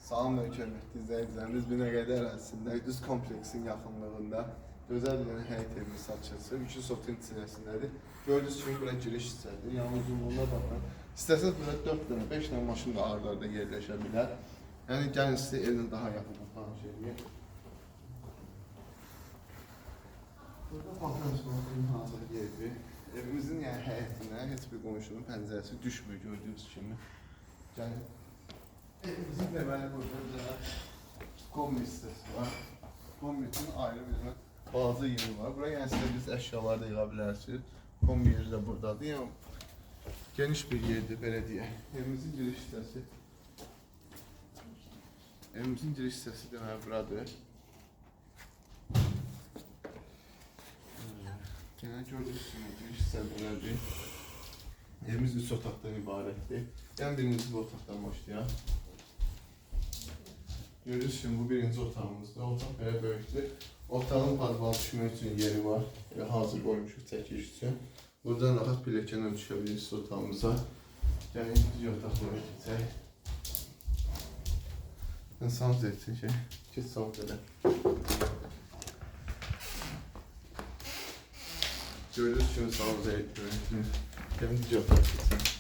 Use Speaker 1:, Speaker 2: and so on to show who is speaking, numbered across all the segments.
Speaker 1: Salam və hörmətli izləyicilərimiz, Binəqədi ərazisində Düz kompleksin yaxınlığında gözəl bir həyət evimiz satışıdır. 3 sotun içərisindədir. Gördüyünüz kimi bura giriş hissədir. Yəni uzunluğuna baxın. İstəsəz burada 4 dənə, 5 dənə maşın da arda yerləşə bilər. Yəni gəlin sizə evlə daha yaxından tanış edeyim. Burada baxın hazır yerdir. Evimizin yəni həyətinə heç bir qonşunun pəncərəsi düşmür gördüyünüz kimi. Yəni evimizin deməli burada kombi hissəsi var. Kombinin ayrı bir balaca yeri var. Buraya yəni istədiyiniz əşyaları da yığa bilərsiniz. Kombi yeri də buradadır. Yəni geniş bir yerdir belə deyək. Evimizin giriş hissəsi. Evimizin giriş hissəsi deməli buradır. Genel gördüyünüz kimi giriş hissəsi buradır. Evimiz 3 otaqdan ibarətdir. Yəni birinci bu otaqdan başlayaq. Görüyorsunuz şimdi bu birinci otağımızda. Otaq belə böyükdür. Otağın padval düşmək üçün yeri var. Elə hazır qoymuşuq çəkiş üçün. Buradan rahat pilləkənlə düşə bilirsiniz otağımıza. Gəlin ikinci otaqlara keçək. Ben sanat etsin şey. Geç sanat edək. Görüyorsunuz şimdi sanat etsin. Gəlin ikinci otaq keçək.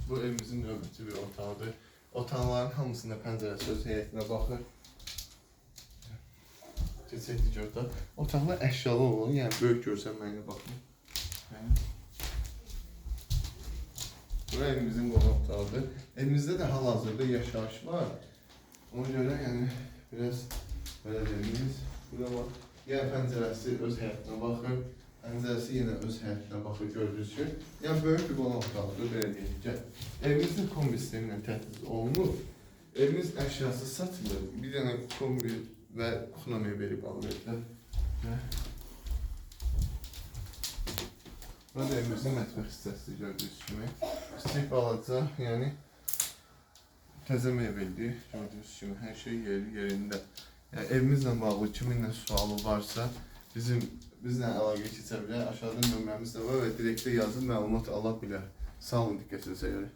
Speaker 1: Bu evimizin növbəti bir otağıdır. Otaqların hamısında pəncərəsi öz həyətinə baxır. Keçək digər otaq. Otaqlar əşyalı olur, yəni böyük görsənməyinə baxın. Bura evimizin qonaq otağıdır. Evimizdə də hal-hazırda yaşayış var. Ona görə yəni biraz belə dediniz. Burada var. Yəni pəncərəsi öz həyətinə baxır. Pəncərəsi yenə öz həyətinə baxır gördüyünüz kimi. Yəni böyük bir qonaq otağıdır, belə deyək. Evimizin kombi sistemi ilə təchiz olunur. Evimiz əşyası satılır. Bir dənə kombi və kuxna mebeli bağlayırlar. Burada evimizin mətbəx hissəsidir gördüyünüz kimi. Kiçik balaca, yəni təzə mebeldir gördüyünüz kimi. Hər şey yerində. Yəni evimizlə bağlı kiminlə sualı varsa bizlə əlaqə keçə bilər. Aşağıda nömrəmiz də var və direktdə yazın məlumat ala bilər. Sağ olun, diqqətinizə görə.